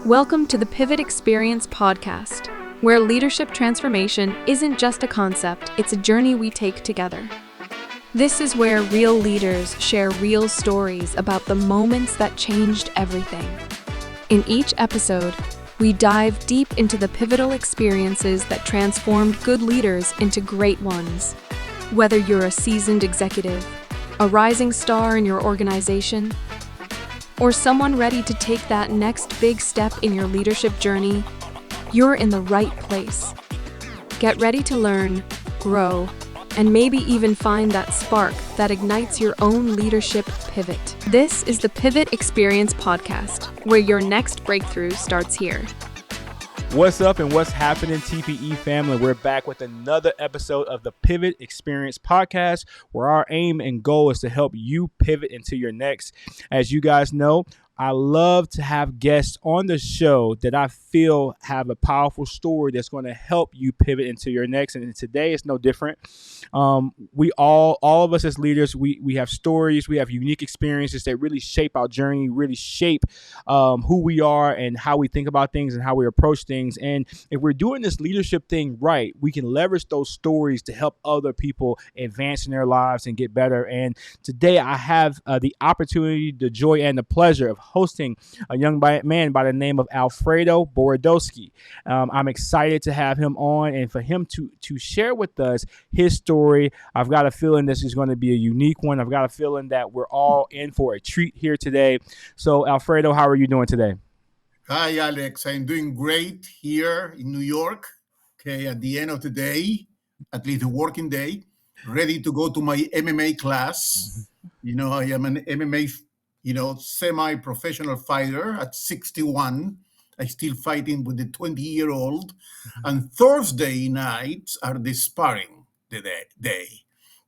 Welcome to the Pivot Experience podcast, where leadership transformation isn't just a concept, it's a journey we take together. This is where real leaders share real stories about the moments that changed everything. In each episode, we dive deep into the pivotal experiences that transformed good leaders into great ones. Whether you're a seasoned executive, a rising star in your organization, or someone ready to take that next big step in your leadership journey, you're in the right place. Get ready to learn, grow, and maybe even find that spark that ignites your own leadership pivot. This is the Pivot Experience podcast, where your next breakthrough starts here. What's up and what's happening, TPE family? We're back with another episode of the Pivot Experience podcast, where our aim and goal is to help you pivot into your next. As you guys know, I love to have guests on the show that I feel have a powerful story that's going to help you pivot into your next. And today it's no different. We all of us as leaders, we have stories, we have unique experiences that really shape our journey, really shape who we are and how we think about things and how we approach things. And if we're doing this leadership thing right, we can leverage those stories to help other people advance in their lives and get better. And today I have the opportunity, the joy, and the pleasure of hosting a young man by the name of Alfredo Borodowski. I'm excited to have him on and for him to share with us his story. I've got a feeling this is going to be a unique one. I've got a feeling that we're all in for a treat here today. So, Alfredo, how are you doing today? Hi, Alex. I'm doing great here in New York. Okay, at the end of the day, at least the working day, ready to go to my MMA class. You know, I am an MMA semi-professional fighter at 61. I still fighting with the 20-year-old. And Thursday nights are the sparring day.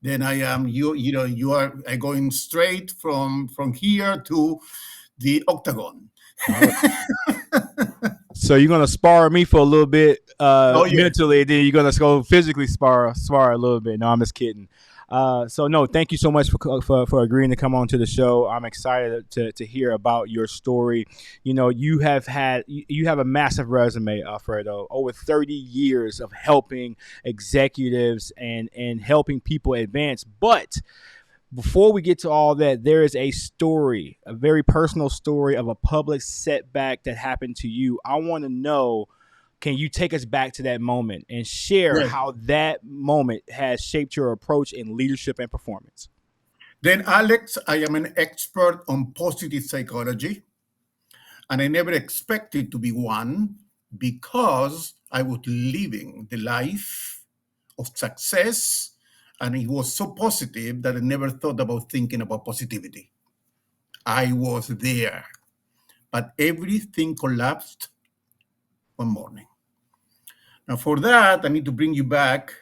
Then I am you are going straight from here to the octagon. So you're gonna spar me for a little bit mentally, then you're gonna go physically spar a little bit. No, I'm just kidding. So no, thank you so much for agreeing to come on to the show. I'm excited to hear about your story. You know, you have a massive resume, Alfredo, over 30 years of helping executives and helping people advance. But before we get to all that, there is a story, a very personal story of a public setback that happened to you. I want to know, can you take us back to that moment and share how that moment has shaped your approach in leadership and performance? Then, Alex, I am an expert on positive psychology, and I never expected to be one because I was living the life of success, and it was so positive that I never thought about thinking about positivity. I was there, but everything collapsed one morning. Now, for that, I need to bring you back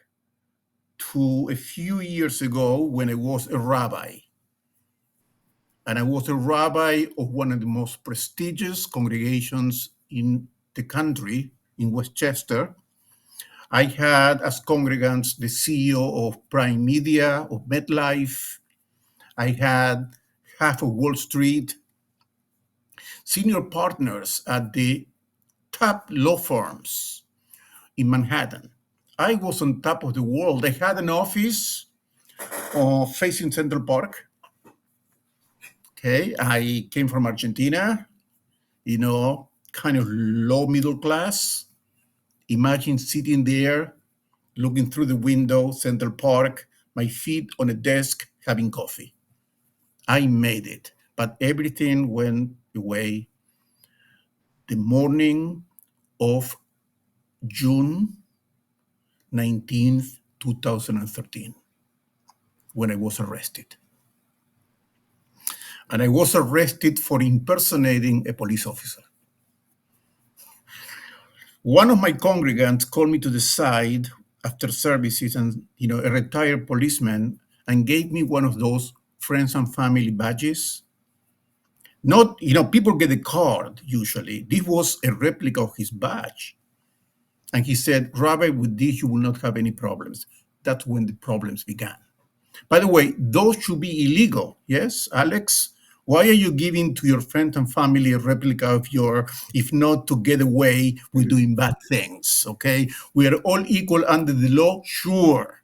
to a few years ago when I was a rabbi. And I was a rabbi of one of the most prestigious congregations in the country, in Westchester. I had as congregants the CEO of Prime Media, of MetLife. I had half of Wall Street, senior partners at the top law firms in Manhattan. I was on top of the world. I had an office facing Central Park. Okay, I came from Argentina, kind of low middle class. Imagine sitting there, looking through the window, Central Park, my feet on a desk, having coffee. I made it, but everything went away the morning of June 19th, 2013, when I was arrested. And I was arrested for impersonating a police officer. One of my congregants called me to the side after services, and a retired policeman, and gave me one of those friends and family badges. Not, people get a card usually. This was a replica of his badge. And he said, Rabbi, with this, you will not have any problems. That's when the problems began. By the way, those should be illegal. Yes, Alex, Why are you giving to your friend and family a replica of your, if not to get away with doing bad things? Okay, we are all equal under the law, sure.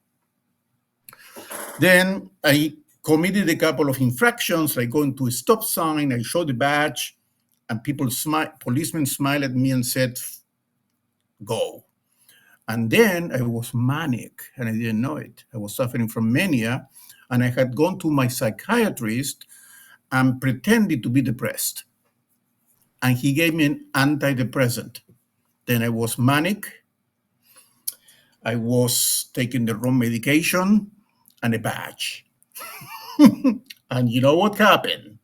Then I committed a couple of infractions, like going to a stop sign. I showed the badge, and policemen smiled at me and said, "Go." And then I was manic, and I didn't know it. I was suffering from mania, and I had gone to my psychiatrist and pretended to be depressed. And he gave me an antidepressant. Then I was manic. I was taking the wrong medication and a badge. And you know what happened?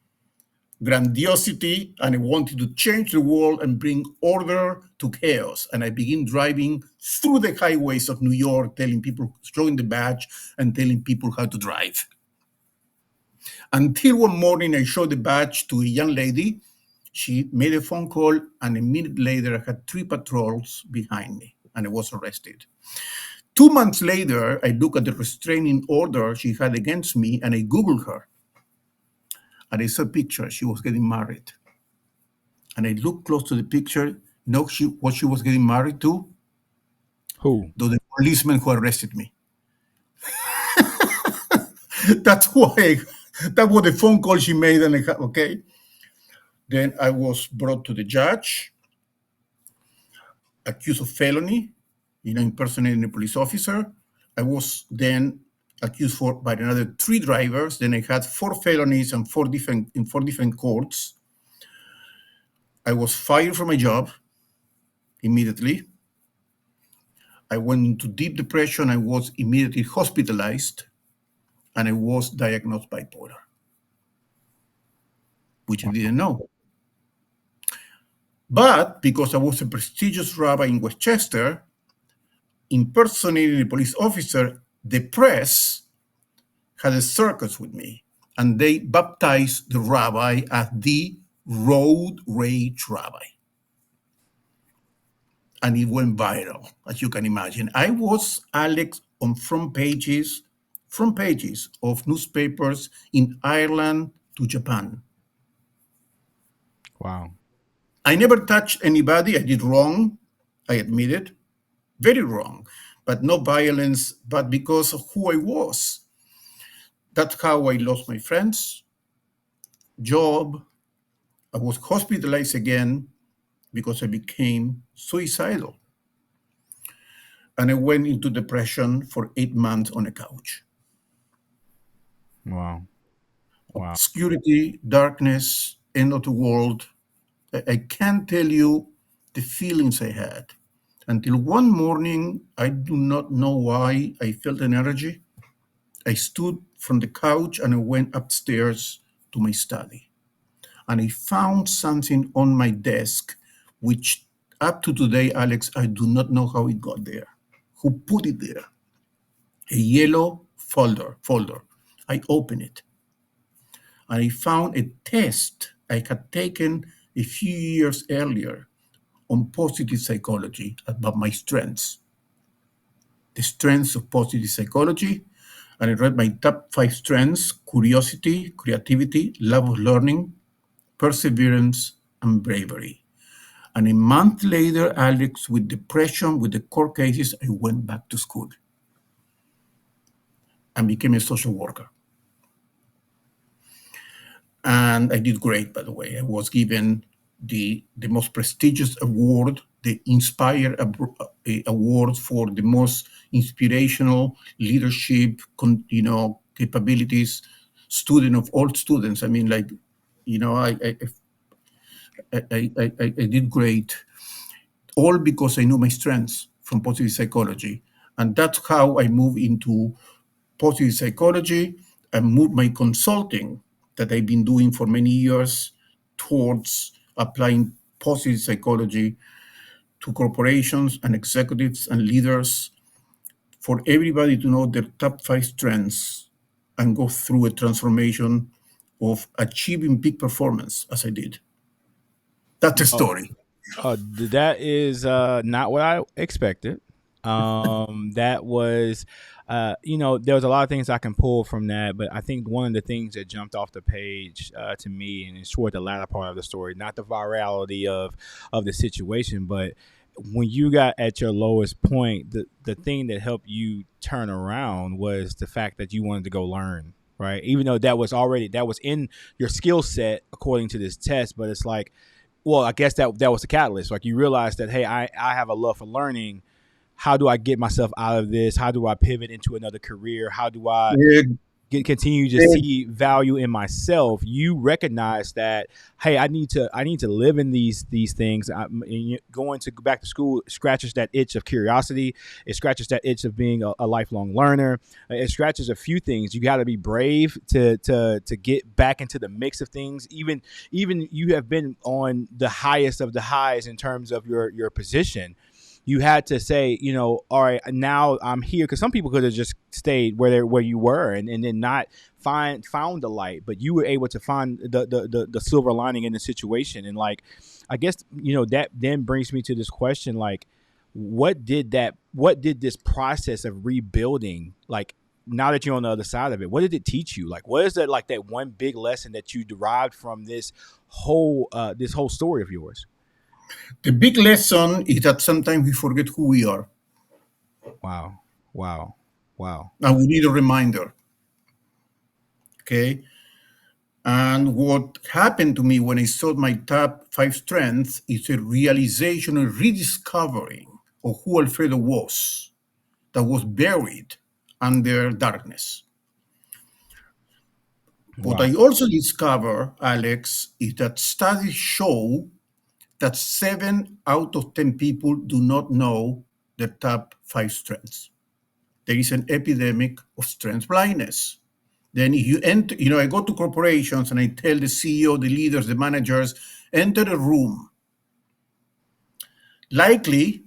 Grandiosity, and I wanted to change the world and bring order to chaos. And I began driving through the highways of New York, telling people, showing the badge and telling people how to drive. Until one morning, I showed the badge to a young lady. She made a phone call, and a minute later, I had 3 patrols behind me, and I was arrested. 2 months later, I looked at the restraining order she had against me, and I Googled her. And I saw a picture. She was getting married. And I looked close to the picture. You know what she was getting married to? Who? To the policeman who arrested me. That's why. That was the phone call she made. And okay. Then I was brought to the judge, accused of felony, impersonating a police officer. I was then accused by another 3 drivers. Then I had 4 felonies and 4 different courts. I was fired from my job immediately. I went into deep depression. I was immediately hospitalized, and I was diagnosed bipolar, which I didn't know. But because I was a prestigious rabbi in Westchester, impersonating a police officer, the press had a circus with me, and they baptized the rabbi as the road rage rabbi. And it went viral, as you can imagine. I was, Alex, on front pages of newspapers in Ireland to Japan. Wow. I never touched anybody. I did wrong, I admit it, very wrong, but no violence, but because of who I was. That's how I lost my friends, job. I was hospitalized again because I became suicidal. And I went into depression for 8 months on a couch. Wow. Wow. Obscurity, darkness, end of the world. I can't tell you the feelings I had. Until one morning, I do not know why, I felt an energy. I stood from the couch and I went upstairs to my study. And I found something on my desk, which up to today, Alex, I do not know how it got there. Who put it there? A yellow folder. I opened it. And I found a test I had taken a few years earlier on positive psychology about my strengths. The strengths of positive psychology. And I read my top 5 strengths: curiosity, creativity, love of learning, perseverance, and bravery. And a month later, Alex, with depression, with the court cases, I went back to school and became a social worker. And I did great, by the way. I was given the most prestigious award, the Inspire Award for the most inspirational leadership, capabilities, student of all students. I mean, like, I did great, all because I knew my strengths from positive psychology. And that's how I moved into positive psychology and moved my consulting that I've been doing for many years towards applying positive psychology to corporations and executives and leaders, for everybody to know their top 5 strengths and go through a transformation of achieving peak performance as I did. That's the story. That is not what I expected. That was There was a lot of things I can pull from that, but I think one of the things that jumped off the page to me, and it's toward the latter part of the story, not the virality of the situation, but when you got at your lowest point, the thing that helped you turn around was the fact that you wanted to go learn, right? Even though that was in your skill set according to this test, but it's like, well, I guess that was the catalyst. Like you realized that, hey, I have a love for learning. How do I get myself out of this? How do I pivot into another career? How do I continue to see value in myself? You recognize that, hey, I need to live in these things. Going to go back to school scratches that itch of curiosity. It scratches that itch of being a lifelong learner. It scratches a few things. You got to be brave to get back into the mix of things. Even you have been on the highest of the highs in terms of your position. You had to say, all right, now I'm here, because some people could have just stayed where you were and then not found the light, but you were able to find the silver lining in the situation. And like, I guess that then brings me to this question: like, what did this process of rebuilding, like, now that you're on the other side of it, what did it teach you? Like, what is that one big lesson that you derived from this whole story of yours? The big lesson is that sometimes we forget who we are. Wow. And we need a reminder. Okay. And what happened to me when I saw my top 5 strengths is a realization, a rediscovering of who Alfredo was, that was buried under darkness. What I also discover, Alex, is that studies show that 7 out of 10 people do not know their top 5 strengths. There is an epidemic of strength blindness. Then if you enter, I go to corporations and I tell the CEO, the leaders, the managers, enter a room. Likely,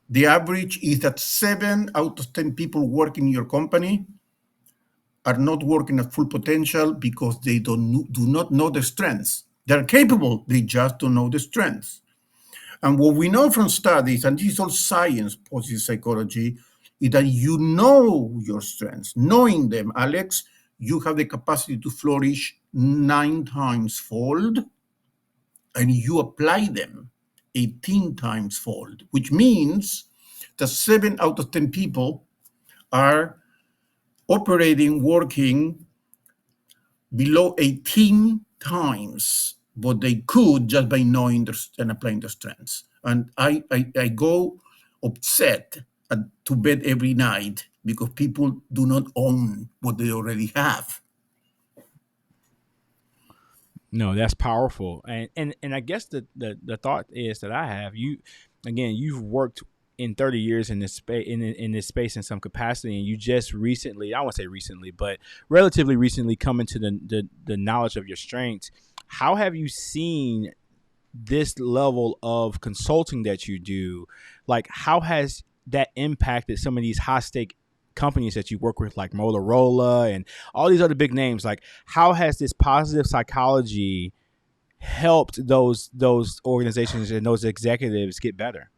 the average is that 7 out of 10 people working in your company are not working at full potential because they do not know their strengths. They're capable, they just don't know the strengths. And what we know from studies, and this is all science, positive psychology, is that you know your strengths. Knowing them, Alex, you have the capacity to flourish 9 times fold, and you apply them 18 times fold, which means that 7 out of 10 people are operating, working below 18 times what they could just by knowing and applying their strengths. And I go upset to bed every night because people do not own what they already have. No, that's powerful. And I guess the thought is that I have, you've worked in 30 years in this space, in this space in some capacity, and you just recently, I won't say recently, but relatively recently, come into the knowledge of your strengths. How have you seen this level of consulting that you do? Like, how has that impacted some of these high stake companies that you work with, like Motorola and all these other big names? Like, how has this positive psychology helped those organizations and those executives get better?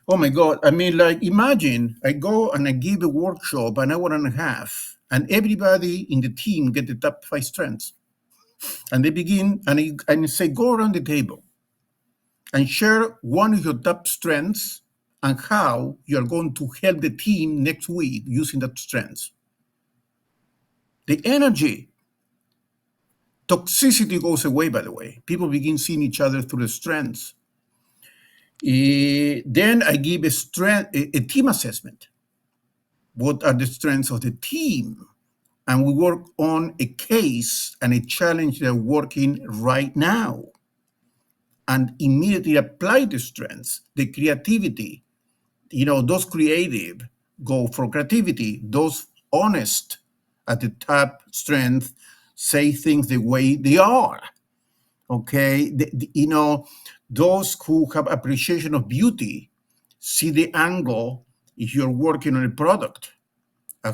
Oh my God. I mean, like, imagine I go and I give a workshop an hour and a half, and everybody in the team get the top 5 strengths. And they begin, and I say, go around the table and share one of your top strengths and how you are going to help the team next week using that strengths. The energy, toxicity goes away, by the way. People begin seeing each other through the strengths. Then I give a team assessment. What are the strengths of the team? And we work on a case and a challenge they're working right now. And immediately apply the strengths, the creativity. Those creative go for creativity. Those honest at the top strength say things the way they are. Okay, those who have appreciation of beauty see the angle if you're working on a product,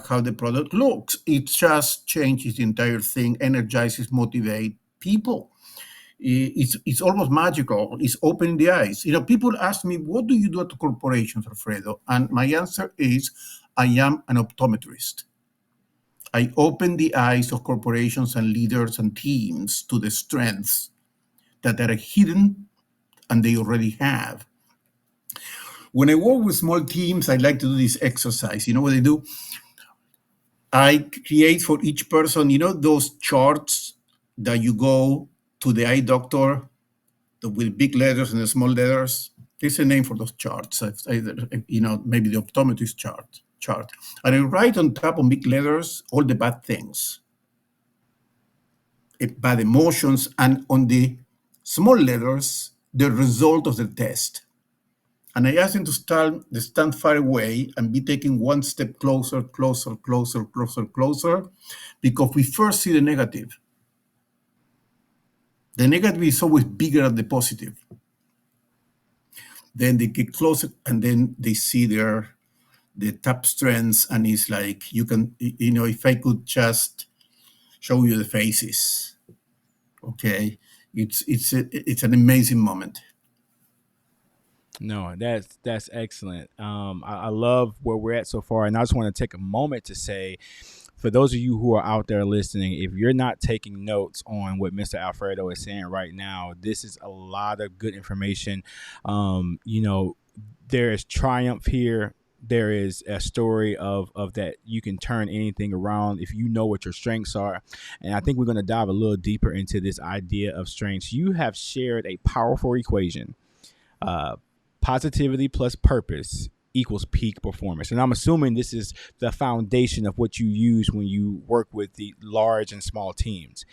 how the product looks. It just changes the entire thing, energizes, motivate people. It's almost magical. It's opening the eyes. People ask me, what do you do at corporations, Alfredo? And my answer is, I am an optometrist. I open the eyes of corporations and leaders and teams to the strengths that are hidden and they already have. When I work with small teams, I like to do this exercise. You know what I do? I create for each person, those charts that you go to the eye doctor with big letters and the small letters. There's a name for those charts. Maybe the optometrist chart. And I write on top of big letters all the bad things, bad emotions, and on the small letters, the result of the test. And I ask them to stand far away and be taking one step closer, because we first see the negative. The negative is always bigger than the positive. Then they get closer, and then they see the top strengths, and it's like, you can, if I could just show you the faces, okay, it's an amazing moment. No, that's excellent. I love where we're at so far, and I just want to take a moment to say, for those of you who are out there listening, if you're not taking notes on what Mr. Alfredo is saying right now, this is a lot of good information. There is triumph here. There is a story of that you can turn anything around if you know what your strengths are. And I think we're going to dive a little deeper into this idea of strengths. You have shared a powerful equation. Positivity plus purpose equals peak performance. And I'm assuming this is the foundation of what you use when you work with the large and small teams.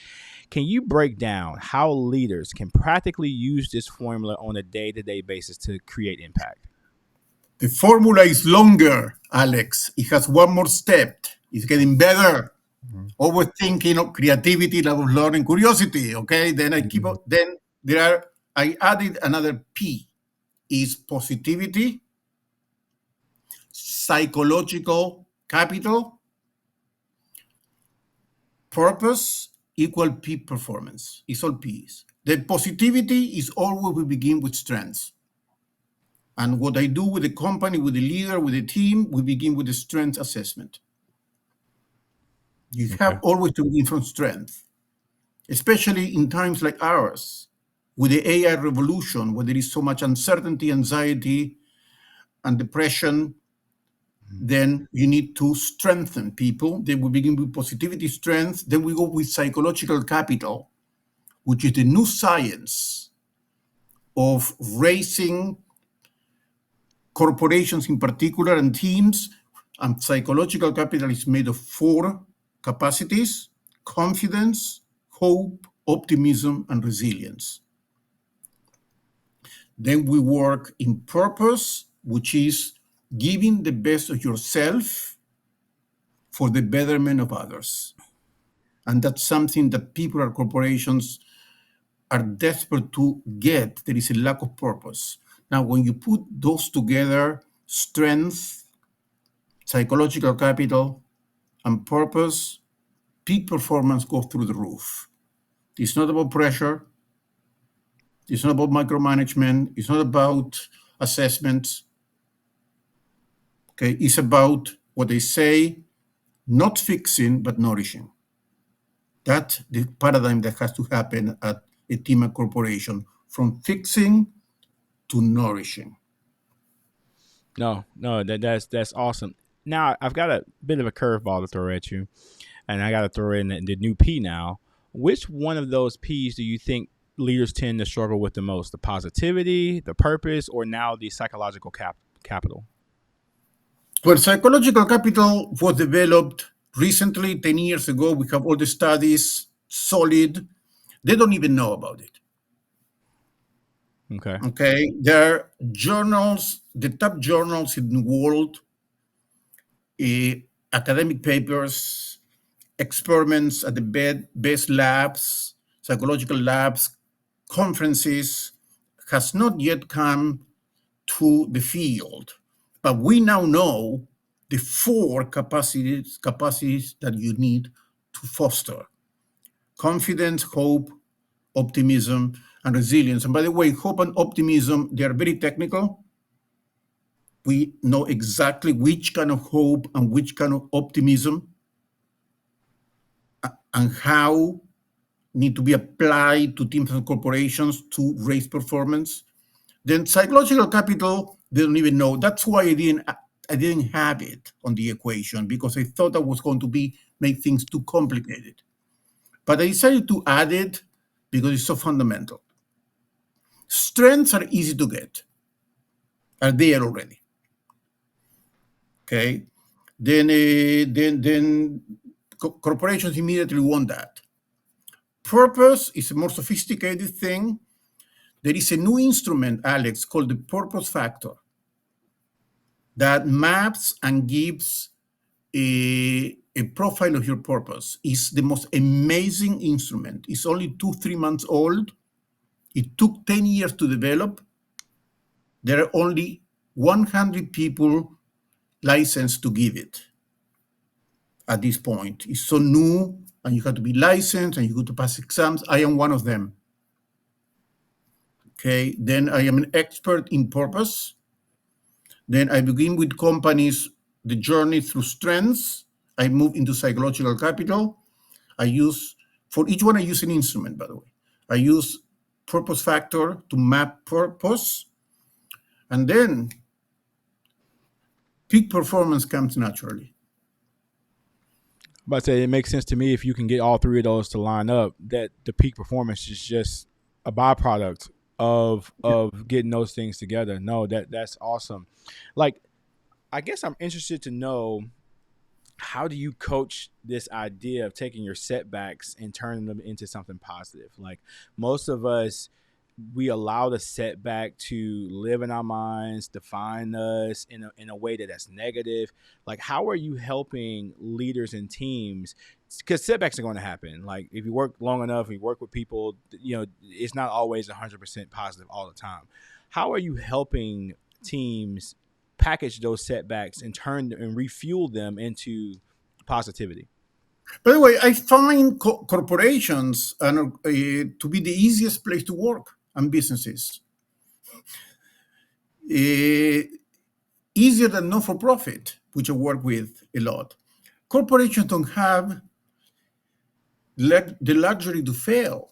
Can you break down how leaders can practically use this formula on a day-to-day basis to create impact? The formula is longer, Alex. It has one more step. It's getting better. Mm-hmm. Always thinking of creativity, love of learning, curiosity. Okay, then I added another P. Is positivity, psychological capital, purpose equal peak performance. It's all P's. The positivity is always we begin with strengths. And what I do with the company, with the leader, with the team, we begin with the strength assessment. You have always to begin from strength, especially in times like ours, with the AI revolution, where there is so much uncertainty, anxiety, and depression. Then you need to strengthen people. Then we begin with positivity, strength. Then we go with psychological capital, which is the new science of raising corporations in particular and teams. And psychological capital is made of 4 capacities: confidence, hope, optimism, and resilience. Then we work in purpose, which is giving the best of yourself for the betterment of others. And that's something that people or corporations are desperate to get. There is a lack of purpose. Now, when you put those together, strength, psychological capital, and purpose, peak performance goes through the roof. It's not about pressure. It's not about micromanagement. It's not about assessments. Okay, it's about what they say, not fixing, but nourishing. That's the paradigm that has to happen at a team and corporation, from fixing to nourishing. No, that's awesome. Now, I've got a bit of a curveball to throw at you, and I got to throw in the new P now. Which one of those P's do you think leaders tend to struggle with the most? The positivity, the purpose, or now the psychological capital? Well, psychological capital was developed recently, 10 years ago. We have all the studies, solid. They don't even know about it. Okay. There are journals, the top journals in the world, academic papers, experiments at the best labs, psychological labs, conferences, has not yet come to the field. But we now know the 4 capacities that you need to foster: confidence, hope, optimism, and resilience. And by the way, hope and optimism, they are very technical. We know exactly which kind of hope and which kind of optimism and how need to be applied to teams and corporations to raise performance. Then psychological capital, they don't even know. That's why I didn't have it on the equation, because I thought that was going to be make things too complicated. But I decided to add it because it's so fundamental. Strengths are easy to get, are there already. Okay, then corporations immediately want that. Purpose is a more sophisticated thing. There is a new instrument, Alex, called the purpose factor that maps and gives a profile of your purpose. It's the most amazing instrument. It's only 2-3 months old. It took 10 years to develop. There are only 100 people licensed to give it at this point. It's so new, and you have to be licensed, and you have to pass exams. I am one of them. Okay, then I am an expert in purpose. Then I begin with companies, the journey through strengths. I move into psychological capital. For each one, I use an instrument, by the way. I use purpose factor to map purpose. And then peak performance comes naturally. But it makes sense to me if you can get all three of those to line up, that the peak performance is just a byproduct of getting those things together. No, that's awesome. Like, I guess I'm interested to know, how do you coach this idea of taking your setbacks and turning them into something positive? Like, most of us, we allow the setback to live in our minds, define us in a way that's negative. Like, how are you helping leaders and teams? Because setbacks are going to happen. Like, if you work long enough, you work with people, it's not always 100% positive all the time. How are you helping teams package those setbacks and turn and refuel them into positivity? By the way, I find corporations to be the easiest place to work, and businesses. Easier than not-for-profit, which I work with a lot. Corporations don't have the luxury to fail.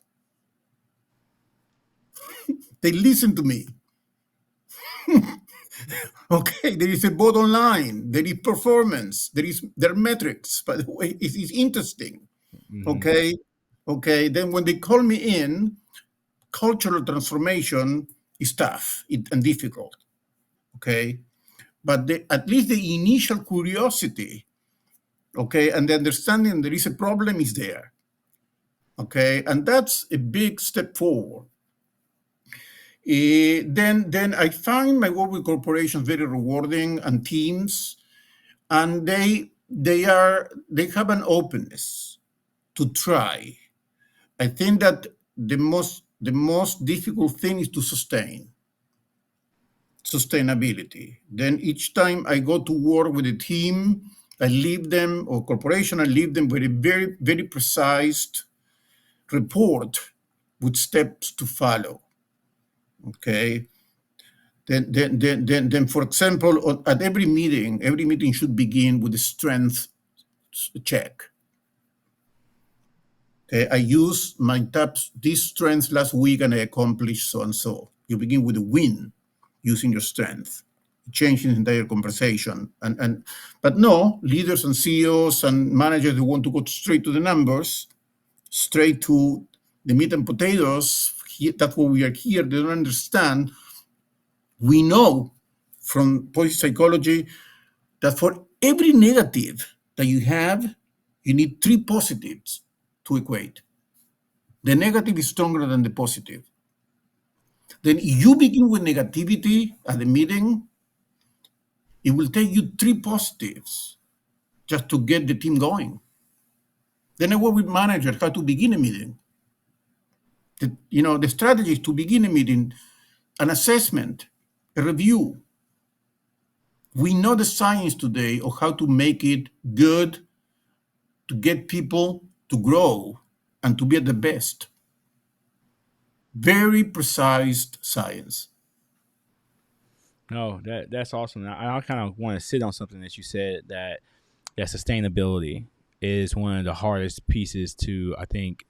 They listen to me. Okay, there is a bottom line, there is performance, there are metrics. By the way, it is interesting. Mm-hmm. Okay. Then when they call me in, cultural transformation is tough and difficult. Okay, but at least the initial curiosity, okay, and the understanding there is a problem is there. Okay, and that's a big step forward. Then I find my work with corporations very rewarding, and teams, and they have an openness to try. I think that the most difficult thing is to sustainability. Then each time I go to work with a team, I leave them, or corporation, I leave them with a very, very precise report with steps to follow. Okay. Then, for example, at every meeting should begin with a strength check. Okay, I used these strengths last week, and I accomplished so and so. You begin with a win, using your strength, changing the entire conversation. But no, leaders and CEOs and managers who want to go straight to the numbers, straight to the meat and potatoes, that's what we are here. They don't understand. We know from positive psychology that for every negative that you have, you need 3 positives to equate. The negative is stronger than the positive. Then you begin with negativity at the meeting, it will take you 3 positives just to get the team going. Then I work with managers how to begin a meeting. The strategy is to begin a meeting, an assessment, a review. We know the science today of how to make it good, to get people to grow and to be at the best. Very precise science. No, that's awesome. I kind of want to sit on something that you said, that sustainability is one of the hardest pieces to, I think,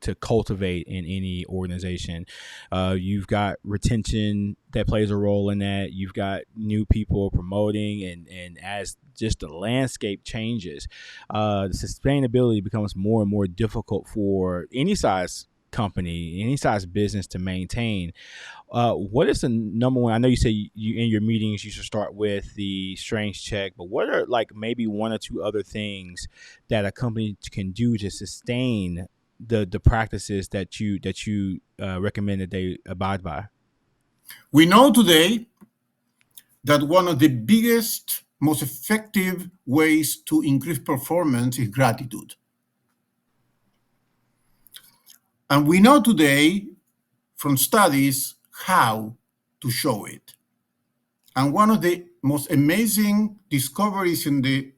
to cultivate in any organization. You've got retention that plays a role in that. You've got new people promoting, and as just the landscape changes, the sustainability becomes more and more difficult for any size company, any size business to maintain. What is the number one? I know you say you in your meetings you should start with the strengths check, but what are like maybe one or two other things that a company can do to sustain the practices that you recommend that they abide by? We know today that one of the biggest, most effective ways to increase performance is gratitude. And we know today from studies how to show it. And one of the most amazing discoveries in the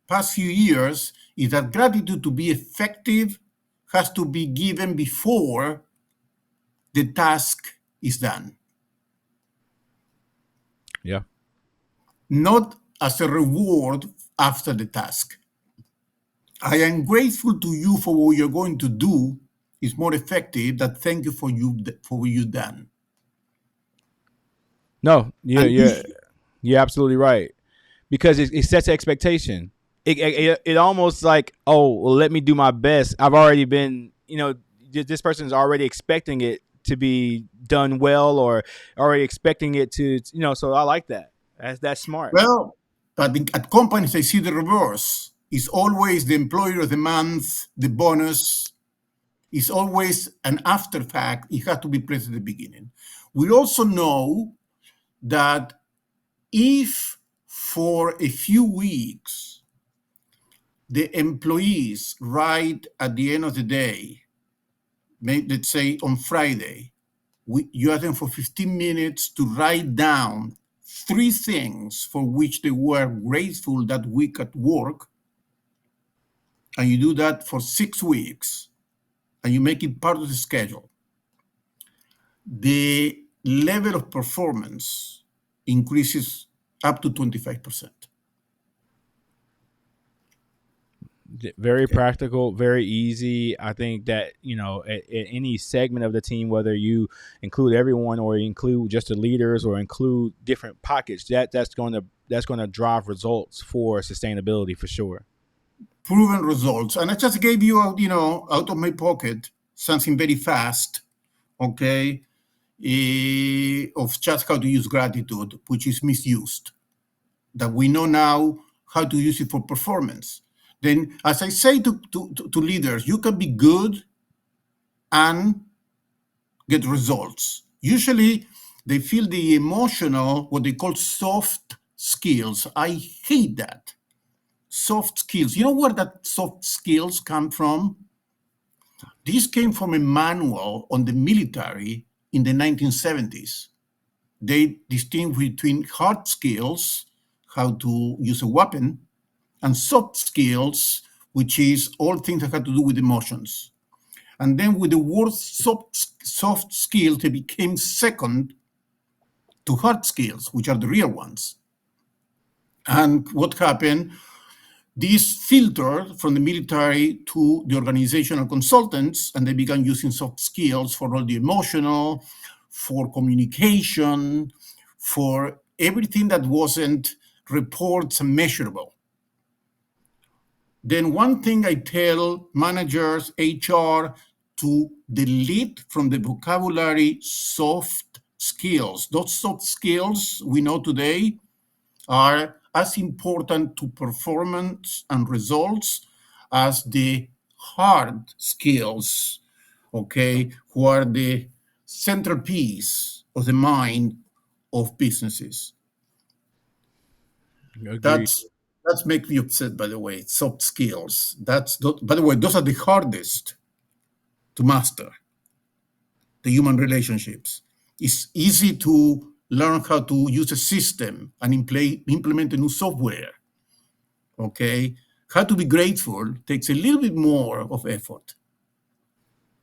past few years is that gratitude, to be effective, has to be given before the task is done. Yeah. Not as a reward after the task. I am grateful to you for what you're going to do is more effective than thank you for what you've done. No, And you're absolutely right, because it sets expectation. It almost like, oh, well, let me do my best. I've already been, this person's already expecting it to be done well, or already expecting it to, so I like that. That's smart. well, but at companies, I see the reverse. It's always the employer of the month, the bonus. It's always an after fact. It has to be present at the beginning. We also know that if for a few weeks the employees write at the end of the day, let's say on Friday, you ask them for 15 minutes to write down 3 things for which they were grateful that week at work, and you do that for 6 weeks, and you make it part of the schedule, the level of performance increases up to 25%. Very practical, very easy. I think that, at any segment of the team, whether you include everyone or include just the leaders or include different pockets, that's going to drive results for sustainability for sure. Proven results. And I just gave you, out of my pocket, something very fast, okay, of just how to use gratitude, which is misused. That we know now how to use it for performance. Then, as I say to leaders, you can be good and get results. Usually, they feel the emotional, what they call soft skills. I hate that. Soft skills. You know where that soft skills come from? This came from a manual on the military in the 1970s. They distinguish between hard skills, how to use a weapon, and soft skills, which is all things that have to do with emotions. And then with the word soft skills, they became second to hard skills, which are the real ones. And what happened? This filtered from the military to the organizational consultants, and they began using soft skills for all the emotional, for communication, for everything that wasn't reports and measurable. Then one thing I tell managers, HR, to delete from the vocabulary soft skills. Those soft skills we know today are as important to performance and results as the hard skills, okay, who are the centerpiece of the mind of businesses. Agreed. That's make me upset, by the way. Soft skills. By the way, those are the hardest to master. The human relationships. It's easy to learn how to use a system and implement a new software. Okay, how to be grateful takes a little bit more of effort.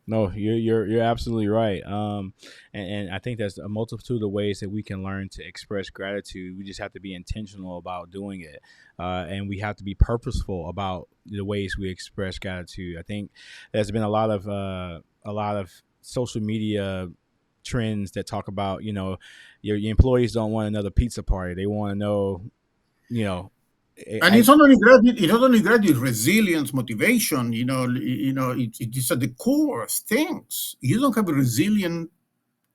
No, you're absolutely right. And I think there's a multitude of ways that we can learn to express gratitude. We just have to be intentional about doing it, and we have to be purposeful about the ways we express gratitude. I think there's been a lot of social media trends that talk about, your employees don't want another pizza party. They want to know, you know, And it's not only gratitude, it's not only gratitude, resilience, motivation, it is at the core of things. You don't have resilient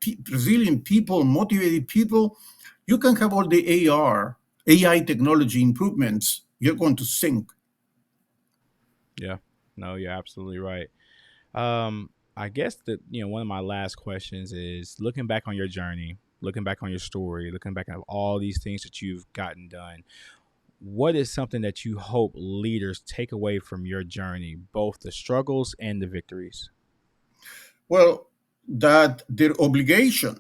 people, motivated people, you can have all the AI technology improvements. You're going to sink. yeah, no, you're absolutely right. I guess that one of my last questions is looking back on your journey, looking back on your story, looking back at all these things that you've gotten done. What is something that you hope leaders take away from your journey, both the struggles and the victories? Well, that their obligation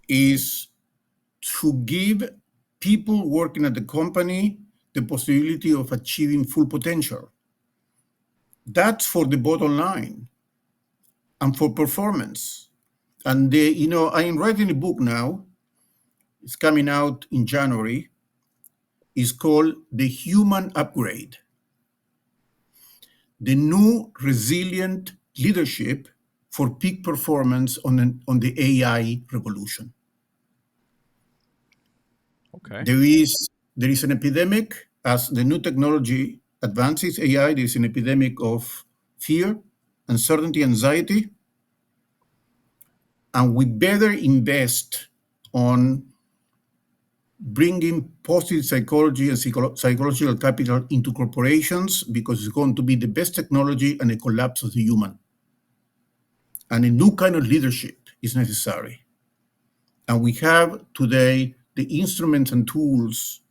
is to give people working at the company the possibility of achieving full potential. That's for the bottom line and for performance. And I am writing a book now. It's coming out in January. It's called The Human Upgrade: The New Resilient Leadership for Peak Performance on the AI Revolution. Okay. There is an epidemic as the new technology advances AI. There is an epidemic of fear, uncertainty, anxiety, and we better invest on bringing positive psychology and psychological capital into corporations, because it's going to be the best technology and a collapse of the human. And a new kind of leadership is necessary. And we have today the instruments and tools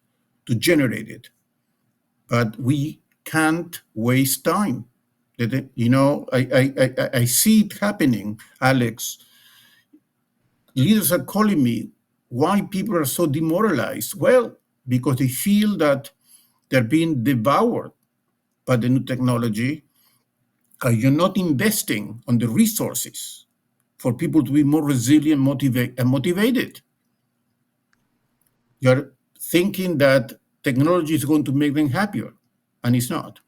to generate it, but we can't waste time. I see it happening, Alex. Leaders are calling me, why people are so demoralized? Well, because they feel that they're being devoured by the new technology. You're not investing on the resources for people to be more resilient, motivated. You're thinking that technology is going to make them happier, and it's not.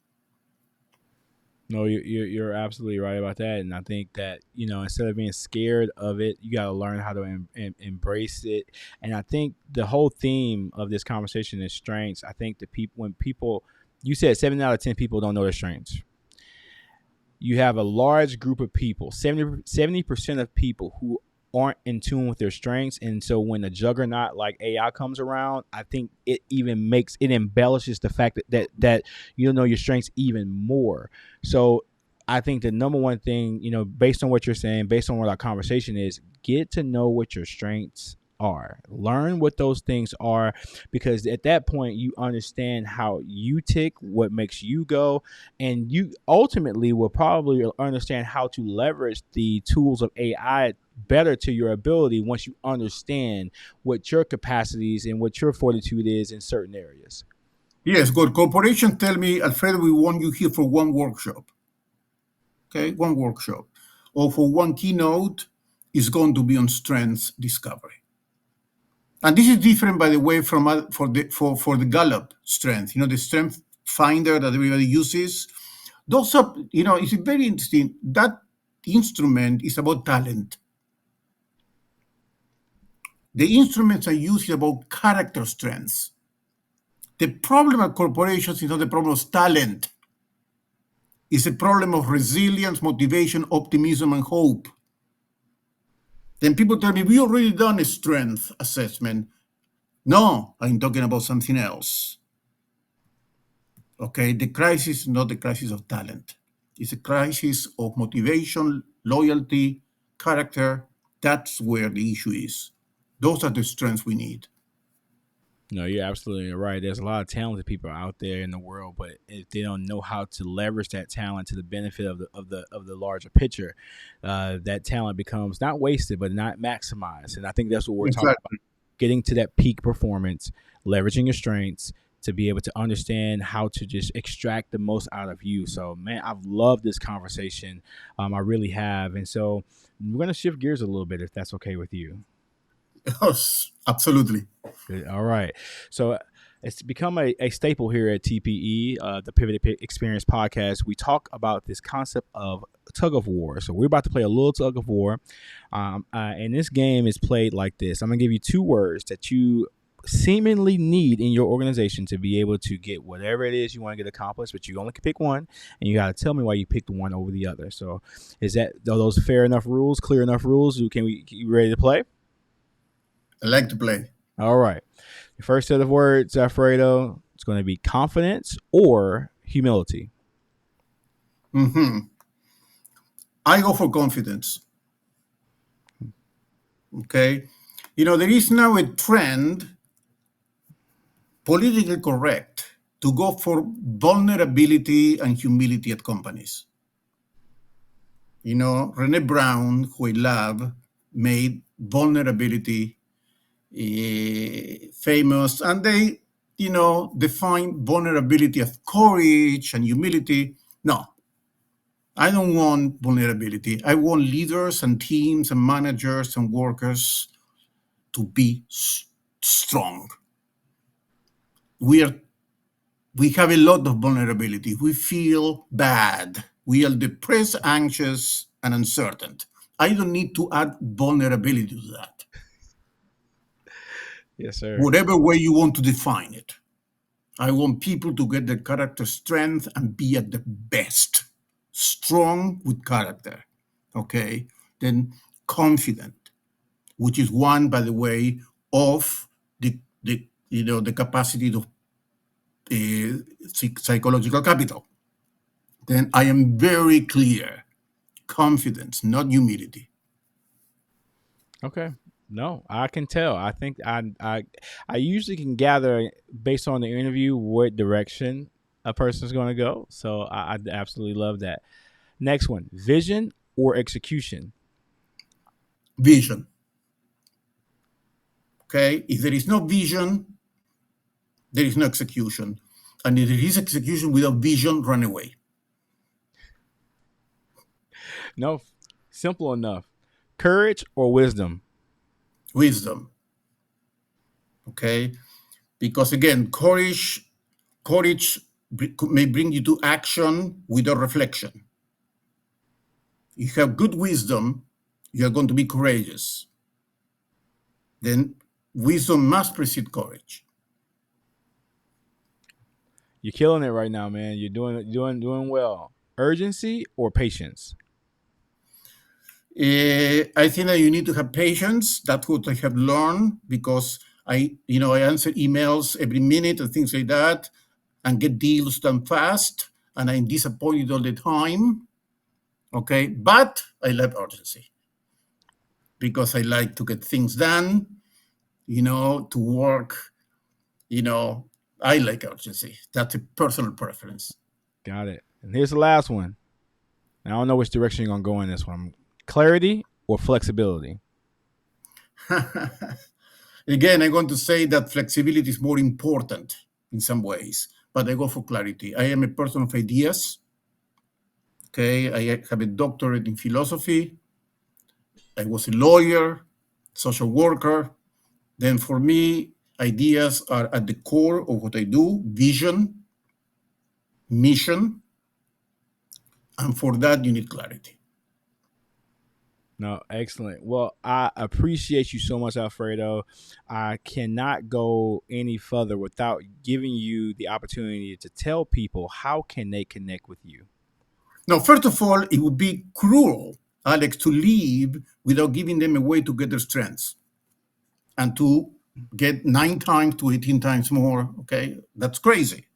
No, you're absolutely right about that, and I think that instead of being scared of it, you got to learn how to embrace it. And I think the whole theme of this conversation is strengths. I think the people, you said 7 out of 10 people don't know their strengths. You have a large group of people, 70% of people who aren't in tune with their strengths. And so when a juggernaut like AI comes around, I think it even embellishes the fact that you know your strengths even more. So I think the number one thing, based on what you're saying, based on what our conversation is, get to know what your strengths are. Learn what those things are, because at that point you understand how you tick, what makes you go, and you ultimately will probably understand how to leverage the tools of AI better to your ability once you understand what your capacities and what your fortitude is in certain areas. Yes, good. Corporations tell me, Alfredo, we want you here for one workshop. Okay, one workshop. Or for one keynote is going to be on strengths discovery. And this is different, by the way, from for the Gallup strength. The strength finder that everybody uses. Those are, it's very interesting. That instrument is about talent. The instruments I use is about character strengths. The problem at corporations is not the problem of talent. It's a problem of resilience, motivation, optimism, and hope. Then people tell me, we already done a strength assessment. No, I'm talking about something else. Okay, the crisis is not the crisis of talent. It's a crisis of motivation, loyalty, character. That's where the issue is. Those are the strengths we need. No, you're absolutely right. There's a lot of talented people out there in the world, but if they don't know how to leverage that talent to the benefit of the larger picture, that talent becomes not wasted but not maximized. And I think that's what we're talking about: Exactly. getting to that peak performance, leveraging your strengths, to be able to understand how to just extract the most out of you. So, man, I've loved this conversation. I really have. And so we're going to shift gears a little bit if that's okay with you. Yes, absolutely. Good. All right. So it's become a staple here at TPE, the Pivot Experience podcast. We talk about this concept of tug-of-war. So we're about to play a little tug-of-war. And this game is played like this. I'm going to give you two words that you seemingly need in your organization to be able to get whatever it is you want to get accomplished, but you only can pick one, and you got to tell me why you picked one over the other. So are those fair enough rules, clear enough rules? You ready to play? I like to play. All right. The first set of words, Alfredo, it's going to be confidence or humility. I go for confidence. Okay. There is now a trend, politically correct, to go for vulnerability and humility at companies. Rene Brown, who I love, made vulnerability famous, and they, define vulnerability as courage and humility. No, I don't want vulnerability. I want leaders and teams and managers and workers to be strong. We have a lot of vulnerability. We feel bad. We are depressed, anxious, and uncertain. I don't need to add vulnerability to that. Yes, sir. Whatever way you want to define it. I want people to get their character strength and be at the best. Strong with character. Okay? Then confident, which is one, by the way, of the capacity of psychological capital. Then I am very clear. Confidence, not humility. Okay. No, I can tell. I think I usually can gather based on the interview what direction a person's going to go. So I absolutely love that. Next one, vision or execution? Vision. Okay? If there is no vision, there is no execution. And if there is execution without vision, run away. No, simple enough. Courage or wisdom? Wisdom. Okay? Because again, courage may bring you to action without reflection. You have good wisdom, you are going to be courageous. Then wisdom must precede courage. You're killing it right now, man. You're doing well. Urgency or patience? I think that you need to have patience. That's what I have learned, because I answer emails every minute and things like that, and get deals done fast, and I'm disappointed all the time. Okay, but I love urgency because I like to get things done, to work. I like urgency. That's a personal preference. Got it. And here's the last one. I don't know which direction you're going to go in this one. Clarity or flexibility? Again, I'm going to say that flexibility is more important in some ways, but I go for clarity. I am a person of ideas. Okay, I have a doctorate in philosophy. I was a lawyer, social worker. Then for me, ideas are at the core of what I do: vision, mission, and for that you need clarity. No, excellent. Well, I appreciate you so much, Alfredo. I cannot go any further without giving you the opportunity to tell people how can they connect with you. Now, first of all, it would be cruel, Alex, to leave without giving them a way to get their strengths and to get 9 times to 18 times more. Okay, that's crazy.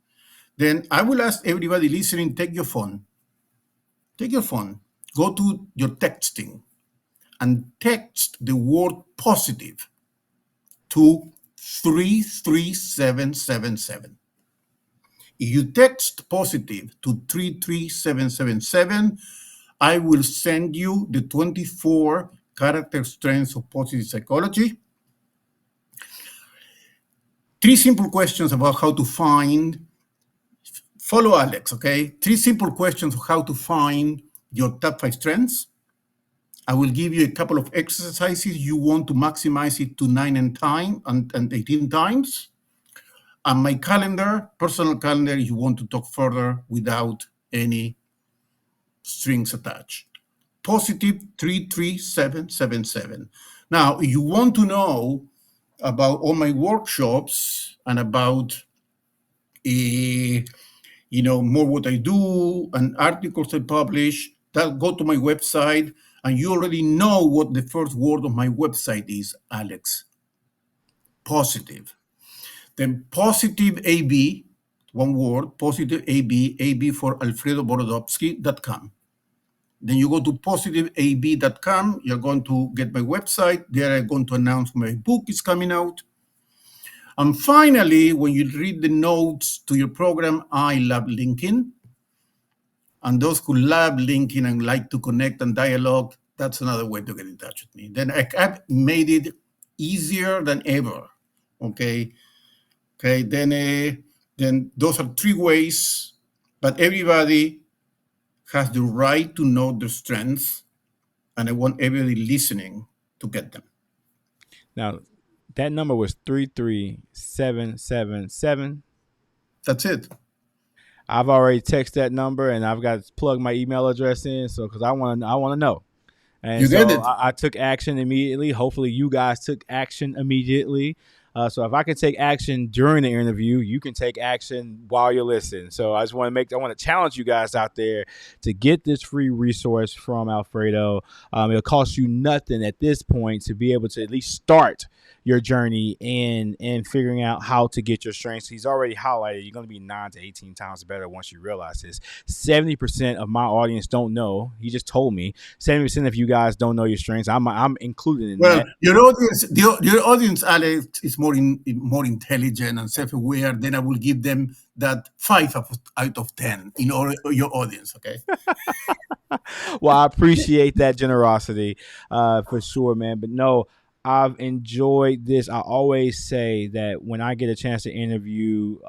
Then I will ask everybody listening, take your phone, go to your texting, and text the word positive to 33777. If you text positive to 33777, I will send you the 24 character strengths of positive psychology. 3 simple questions about how to find, follow Alex, okay? 3 simple questions of how to find your top 5 strengths. I will give you a couple of exercises. You want to maximize it to 9 and 18 times. And my calendar, personal calendar, you want to talk further without any strings attached. Positive 33777. Now, if you want to know about all my workshops and about more what I do and articles I publish, that go to my website, and you already know what the first word of my website is, Alex. Positive. Then positive AB, one word, positive AB for alfredoborodowski.com. Then you go to positiveab.com. You're going to get my website. There I'm going to announce my book is coming out. And finally, when you read the notes to your program, I love linking. And those who love linking and like to connect and dialogue, that's another way to get in touch with me. Then I've made it easier than ever. Okay. Then those are 3 ways, but everybody has the right to know their strengths, and I want everybody listening to get them. Now, that number was 33777. That's it. I've already texted that number, and I've got to plug my email address in, so because I want to know. And you so did it. I took action immediately. Hopefully, you guys took action immediately. So if I can take action during the interview, you can take action while you're listening. So I want to challenge you guys out there to get this free resource from Alfredo. It'll cost you nothing at this point to be able to at least start your journey in figuring out how to get your strengths. He's already highlighted you're going to be 9 to 18 times better once you realize this. 70% of my audience don't know. He just told me 70% of you guys don't know your strengths. I'm included in that. Your audience, Alex, is more intelligent and self-aware. Then I will give them that 5 out of 10 in your audience. Okay. Well, I appreciate that generosity for sure, man. But no, I've enjoyed this. I always say that when I get a chance to interview,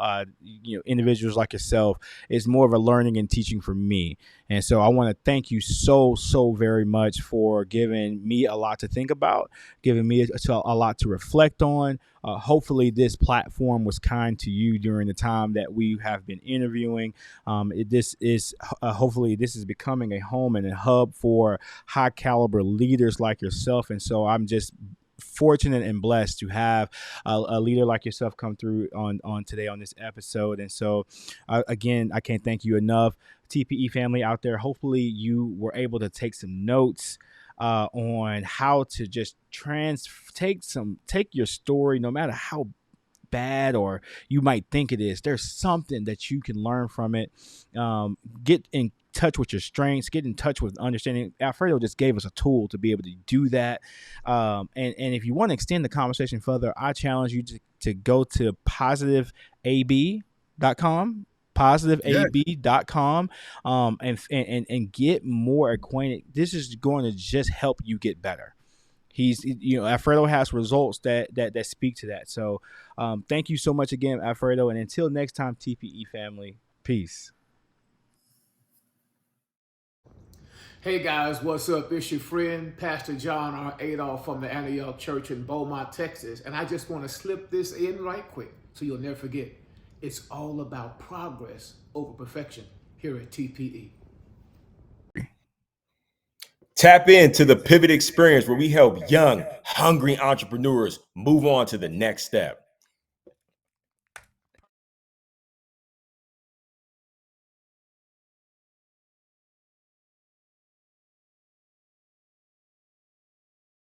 individuals like yourself, it's more of a learning and teaching for me. And so I want to thank you so very much for giving me a lot to think about, giving me a lot to reflect on. Hopefully this platform was kind to you during the time that we have been interviewing. Hopefully this is becoming a home and a hub for high caliber leaders like yourself. And so I'm just fortunate and blessed to have a leader like yourself come through on today on this episode. And so again, I can't thank you enough. TPE family out there, hopefully you were able to take some notes on how to just take your story, no matter how bad or you might think it is, there's something that you can learn from it. Get in touch with your strengths, get in touch with understanding. Alfredo just gave us a tool to be able to do that. And if you want to extend the conversation further, I challenge you to go to positiveab.com, positiveab.com, and get more acquainted. This is going to just help you get better. Alfredo has results that speak to that. So thank you so much again, Alfredo. And until next time, TPE family, peace. Hey guys, what's up? It's your friend, Pastor John R. Adolph from the Antioch Church in Beaumont, Texas. And I just want to slip this in right quick so you'll never forget. It's all about progress over perfection here at TPE. Tap into the Pivot Experience, where we help young, hungry entrepreneurs move on to the next step.